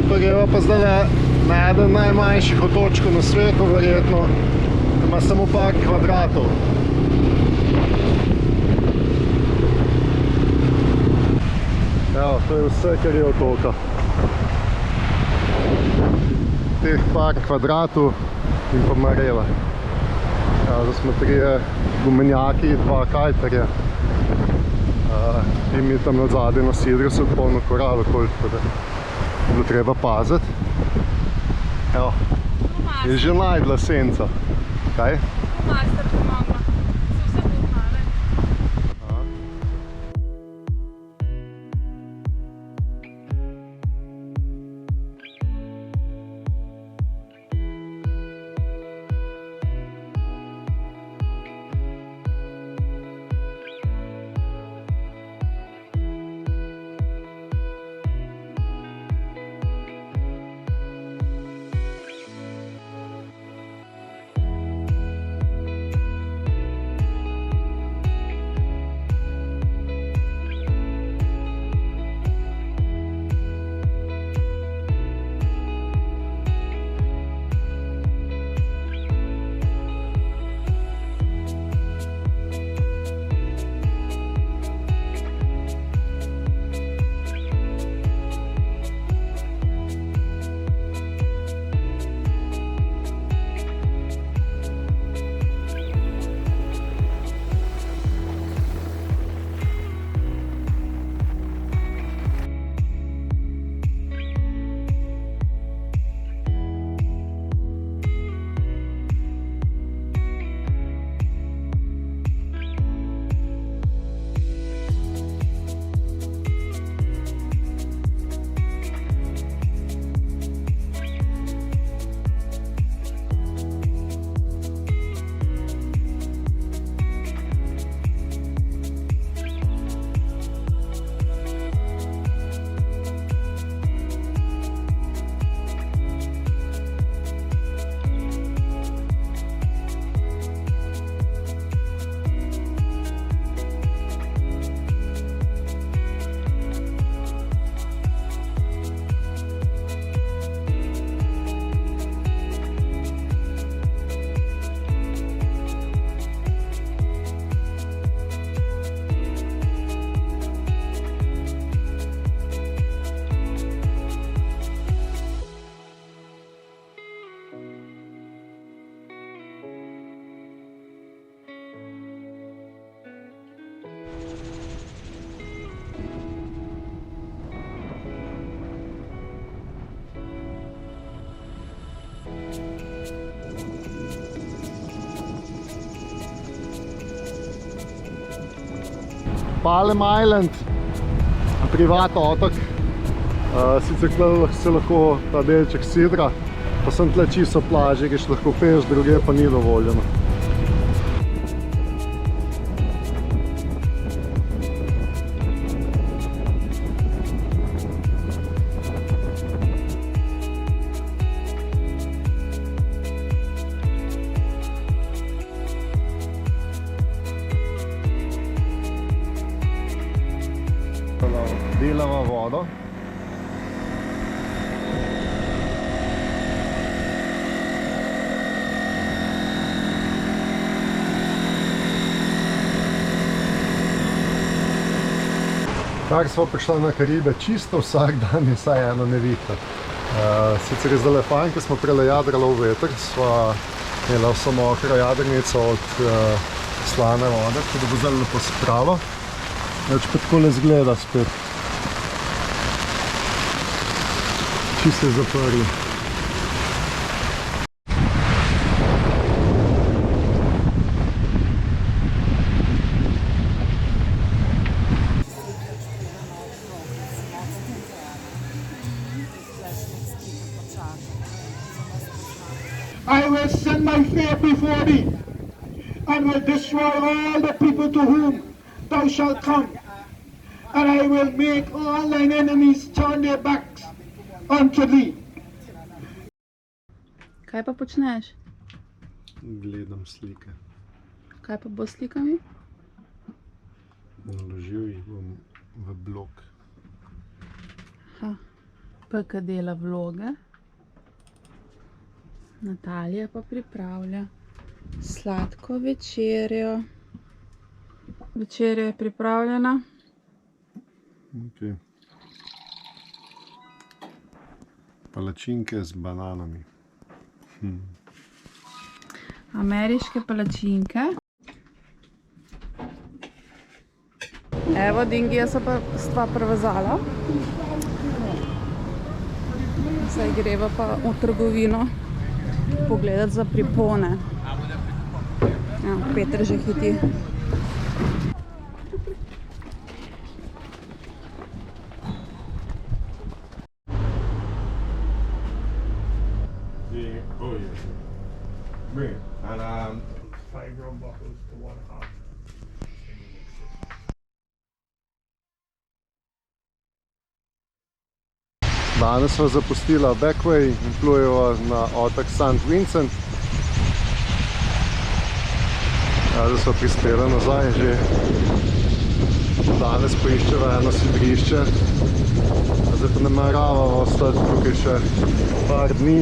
Zdaj pa greva pa zdaj na eden najmanjših otočkov na svetu, verjetno, ki ima samo par kvadratov. Evo, to je vse, kar je otoka. Teh par kvadratov in pa marela. Zdaj smo 3 gumenjaki, 2 kajterja. In mi tam od zadaj na sidru so polno koralo, koliko da je bilo treba paziti. Evo, je že najdla senca. Kaj? Master pomagla. So vse poznale. Palm Island, privat otok. Sicer tukaj se lahko ta delček sidra, pa sem tle čisto plaže, ki še lahko peš, druge pa ni dovoljeno. Delava vodo. Kar smo prišli na Karibe, čisto vsak dan je vsaj ena nevihta. Sicer je zdaj fajn, ko smo prele jadrali v veter, sva imela vso mokro jadrnico od slane vode, tako da bo zelo lepo spravo. Več pa takole zgleda spet. Čisto je zaprli. I will send my fear before thee, and will destroy all the people to whom thou shalt come, and I will make all thine enemies turn their backs unto thee. Kaj pa počneš? Gledam slike. Kaj pa bo s slikami? Naložil jih bom v blog. Aha. PK dela vloge. Natalija pa pripravlja sladko večerjo. Večerja je pripravljena. Okay. Palačinke z bananami. Ameriške palačinke. Evo, Dingija stva prevezala. Zdaj greva pa v trgovino pogledati za pripone. Ja, Peter že hiti. Oh yeah. Bring it. And 5 rum bottles to 1.5. Danes sva zapustila Backway in plujeva na otok St. Vincent. Zdaj sva prispela nazaj že. Danes poiščeva eno sidrišče. Zdaj pa nameravamo ostati tukaj še par dni.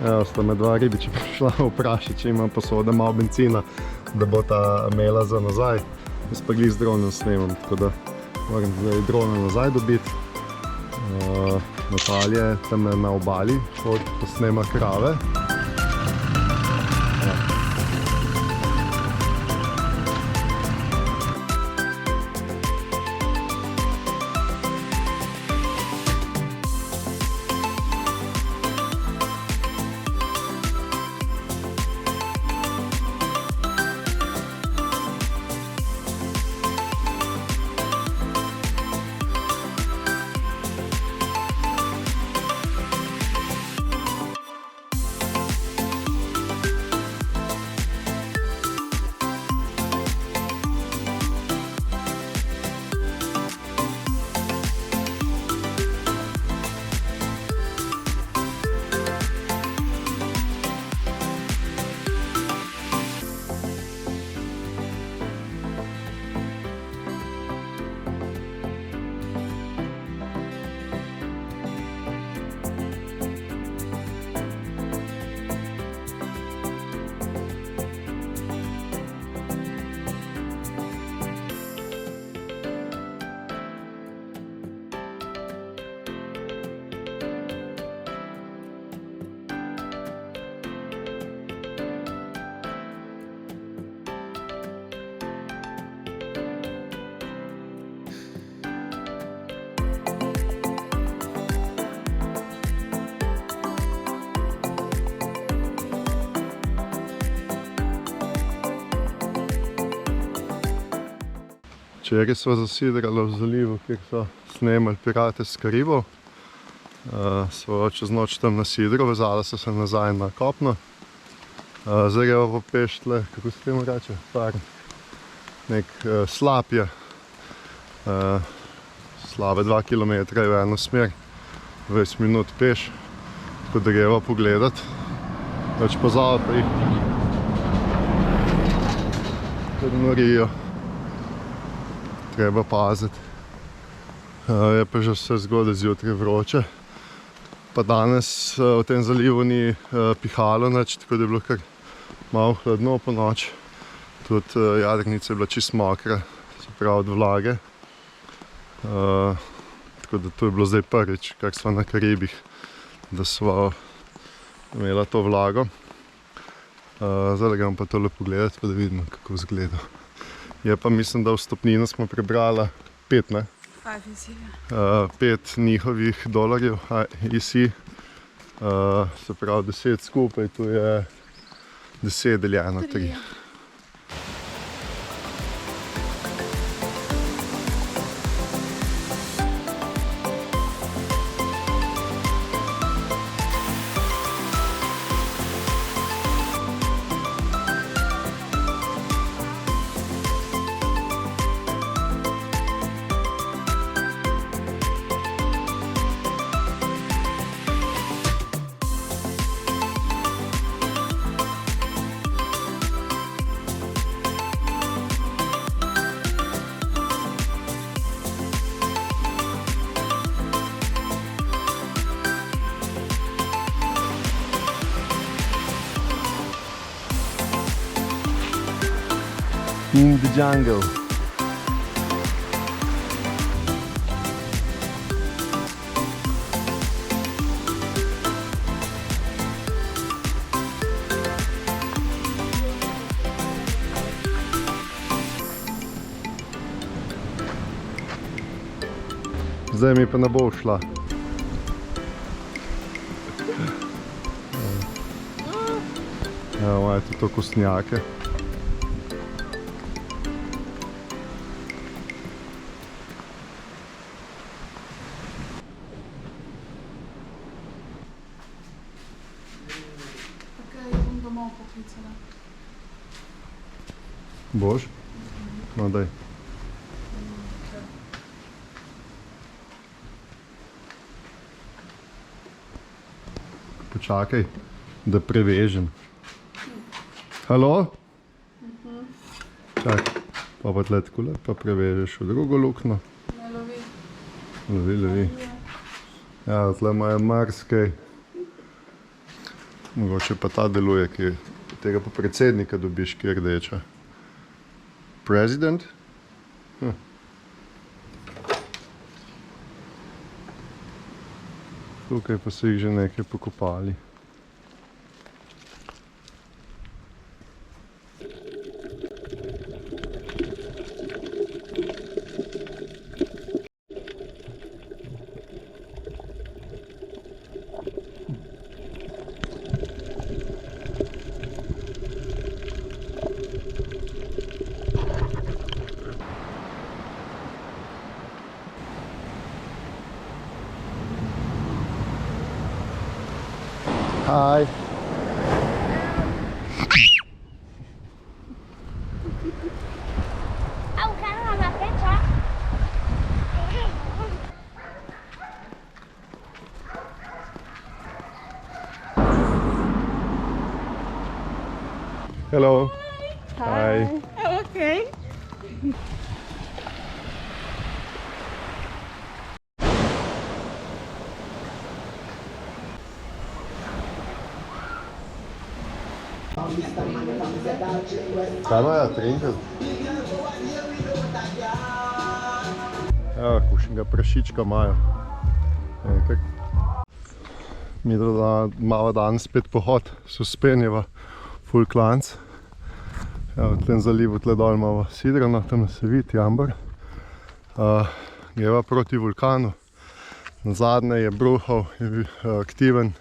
Evo, sta me dva ribiča prišla vprašati, če ima posoda malo bencina, da bo ta imela za nazaj. Jaz pa glih z dronom snemam, tako da moram zdaj drona nazaj dobiti. Natalija je tam na obali, pa snema krave. Včeraj sva zasidrala v zalivu, kjer so snemali Pirate s Karibov. Sva čez noč tam na sidro, vezala so se nazaj na kopno. Zdaj greva pa peš tle, kako se temu reče, nek slap je. Slabe 2 kilometre v eno smer, 20 minut peš, tako da greva pogledat. Več pozava pa jih, kad norijo. Treba paziti. Je pa že vse zgodaj zjutraj vroče. Pa danes v tem zalivu ni pihalo nič, tako da je bilo kar malo hladno po noči. Tudi jadrnica je bila čisto mokra, se pravi od vlage. Tako da to je bilo zdaj prvič, kar sva na Karibih, da sva imela to vlago. Zdaj gremo pa tole pogledati, pa da vidimo, kako izgleda. Je pa mislim, da v stopnino smo prebrala 5, ne? 5 njihovih dolarjev IC, se pravi 10 skupaj, tu je 10 deljeno 3. In the jungle. Zdaj mi pa ne bo šla. Evo, imajo tudi to kostnjake. Bom domov poklicala. Boš? No, daj. Počakaj, da prevežem. Halo? Čakaj, pa tle takole, pa prevežeš v drugo luknjo. Ne lovi. Lovi, lovi. Ja, tle imajo marsikaj. Mogoče pa ta deluje, ki tega pa predsednika dobiš, ki je rdeča. President? Tukaj pa so jih že nekaj pokopali. Hi. Ông khá là mặt cái chó. Hello. Hi. Okay. Kaj imajo trinkati? Evo, kakšnega prašička imajo. Mi imamo danes spet pohod, suspenjeva, full klanc. Evo, v tem zalivu tle dol imamo sidrano, tam se vidi jambar. Greva proti vulkanu. Nazadnje je bruhal, je bil aktiven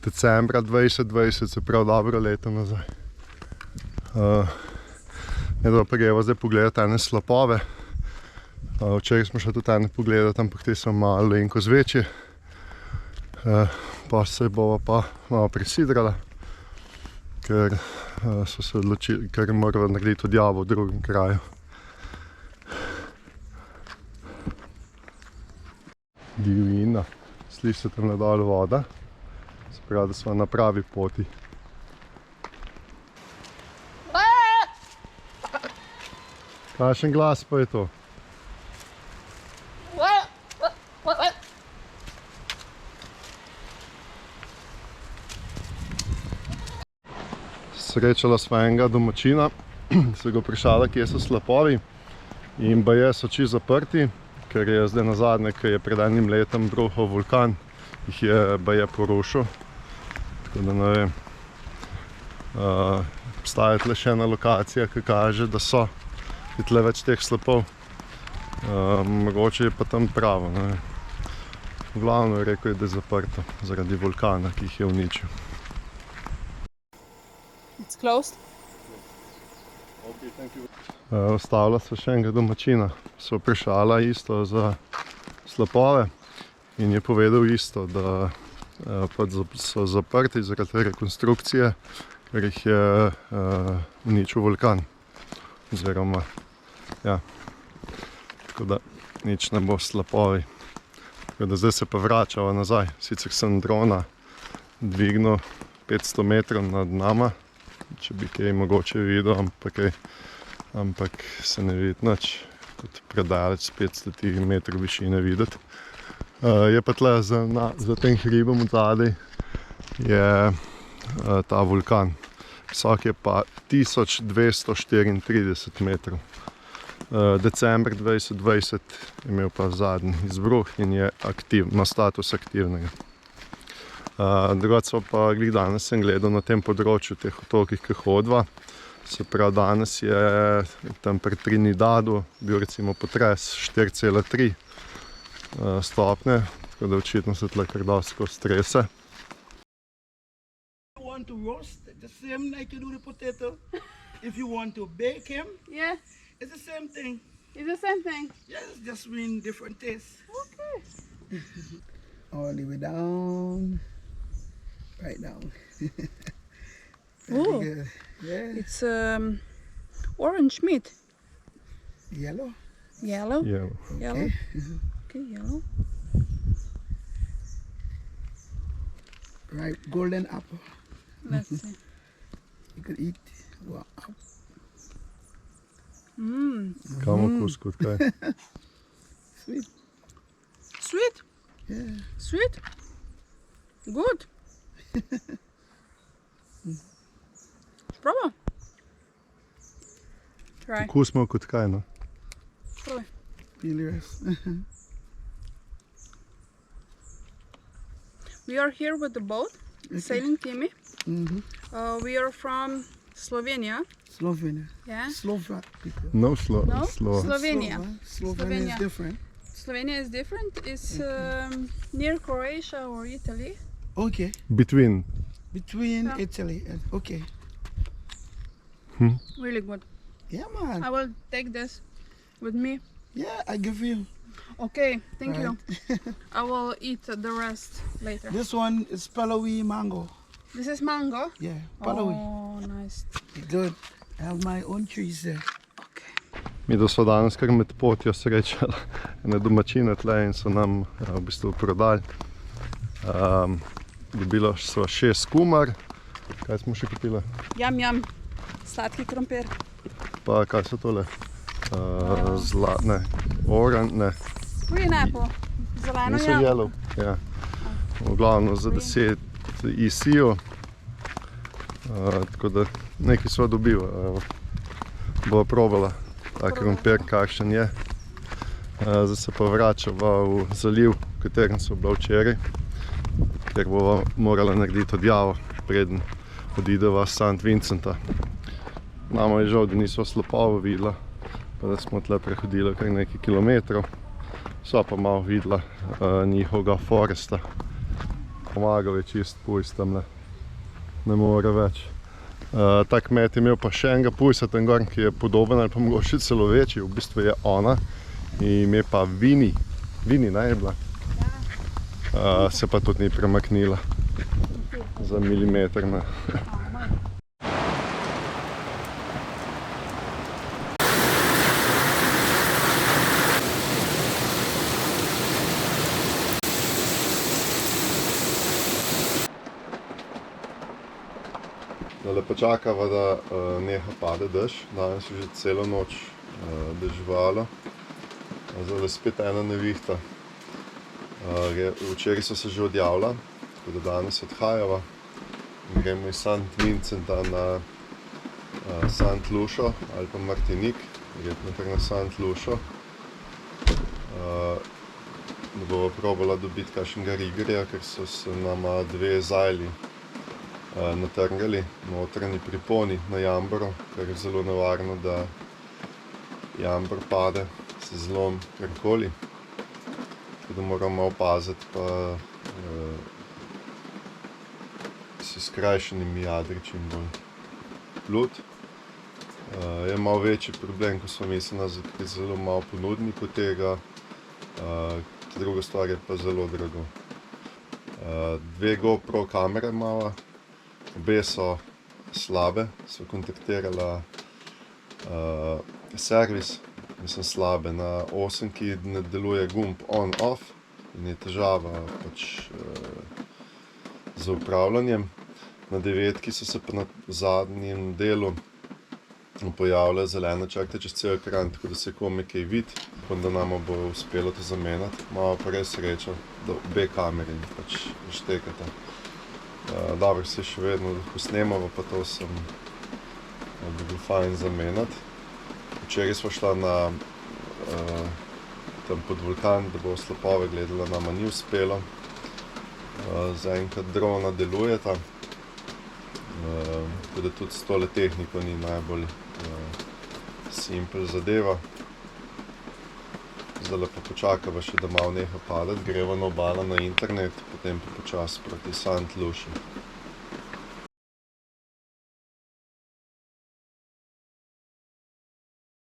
decembra 2020, se pravi dobro leto nazaj. Nedva pa greva zdaj pogledati ene slapove. Včeraj smo še tudi ene pogledati, ampak te so malo lenko zvečje. Pa se bova pa malo presidrala, ker so se odločili, ker moramo narediti odjavo v drugem kraju. Divjina. Slišite tam nadal voda. Se pravi, da smo na pravi poti. Kakšen glas pa je to? Srečala sva enega domačina, se ga vprašala, kje so slapovi, in baje so čisto zaprti, ker je zdaj nazadnje, ko je pred enim letom bruhal vulkan, jih je baje porušil. Tako da ne vem. Obstaja tle še ena lokacija, ki kaže, da so je tle več teh slapov. Mogoče je pa tam pravo, ne vem. V glavnem je rekel, da je zaprto zaradi vulkana, ki jih je uničil. It's closed. Ostavila sva še enega domačina. Sva vprašala isto za slapove in je povedal isto, da so zaprti zaradi rekonstrukcije, ker jih je uničil vulkan. Oziroma, ja, tako da nič ne bo s slapovi. Tako da zdaj se pa vračava nazaj. Sicer sem drona dvignil 500 metrov nad nama, če bi kaj mogoče videl, ampak se ne vidi nič, kot predaleč 500 metrov višine videti. Je pa tle za tem hribom odzadaj je ta vulkan, visok je pa 1234 metrov. December 2020 je imel pa zadnji izbruh in je na status aktivnega. Drugače pa glih danes sem gledal na tem področju teh otokih, ki hodva. Se pravi, danes je tam pri Trinidadu bil recimo potres 4,3 stopnje, tako da očitno se tle kar dosti strese. Want to roast the same like you do the potato. If you want to bake him, Yeah, it's the same thing. it's the same thing. Yes, just in different tastes. Okay. All the way down, right down. Ooh, Good. Yeah, it's orange meat. yellow. Yellow. Je, Yellow. Okay, yellow. Right, golden apple. Let's see. You could eat. Wow. kam okus kot kaj. Sweet. Sweet. Yeah. Sweet. Good. Proba. Try. Okus ima kot kaj, no. Probaj. Delicious. We are here with the boat, sailing Timi. We are from Slovenia. Slovenia. Yeah. Slovak people. No, No? Slovenia. Slovenia. Slovenia is Slovenia. different. Slovenia is different. It's near Croatia or Italy. Okay. Between. Between Yeah. Italy and okay. Really good. Yeah, man. I will take this with me. Yeah, I give you. Okay, thank you. Right. I will eat the rest later. This one is Palawi mango. This is mango. Yeah, Palawi. Oh, nice. Good. I have my own trees there. Okay. Mi da smo danes kar med potjo srečali ene domačine tle in so nam v bistvu prodali. Dobila sva 6 kumar. Kaj smo še kupili? Jam, jam. Sladki krompir. Pa kaj so tole? Zlatne, oranžne. Green apple. Zeleno Niso jam. yellow. Ja. V glavno za 10 EC-ov. Tako da nekaj sva dobila. Bova probala ta krompir, kakšen je. Zdaj se pa vračava v zaliv, v katerem so bila včeraj, ker bova morala narediti odjavo, preden odideva s St. Vincenta. Nama je žal, da nisva slapova videla, pa da smo tle prehodili kar nekaj kilometrov. Sva pa malo videla njihovega foresta. Pomagal je čist pujs tamle. Ne more več. Ta kmet je imel pa še enega pujsa tam gor, ki je podoben ali pa mogoče celo večji. V bistvu je ona. Ime pa Vini. Vini, ne je bila? Se pa tudi ni premaknila. Za milimeter, ne. Zdaj pa čakava, da neha pade dež. Danes je že celo noč deževalo. Zdaj spet ena nevihta. Včeraj so se že odjavila, tako da danes odhajava. Gremo iz St. Vincenta na St. Lucio ali pa Martinique, verjetno kar na St. Lucio. Da bova probala dobiti kakšnega rigerja, ker so se nama dve zajli natrgali, notranji priponi na jamboru, ker je zelo nevarno, da jambor pade, se zlom karkoli. Tako da moramo malo paziti, pa si skrajšanimi jadri čim bolj plut. Je malo večji problem, ko smo mislili, ker je zelo malo ponudnikov tega. Druga stvar je pa zelo drago. 2 GoPro kamere imava, obe so slabe, so kontaktirala servis, mislim slabe, na 8-ki ne deluje gumb on-off in je težava pač z upravljanjem. Na 9-ki so se pa na zadnjem delu pojavile zelene črte čez cel ekran, tako da se komaj kaj vidi. Upam, da nama bo uspelo to zamenjati. Imamo pa res srečo, da obe kameri pač štekata. Dobro, se še vedno lahko snemamo, pa to sem bi bil fajn zamenjati. Včeraj smo šla tam pod vulkan, da bo slapove gledala, nama ni uspelo. Zaenkrat drona delujeta, tako da tudi s tole tehniko ni najbolj simpel zadeva. Zdaj pa počakava še, da malo neha padati, greva na obalo na internet, potem pa počasi proti St. Lucie.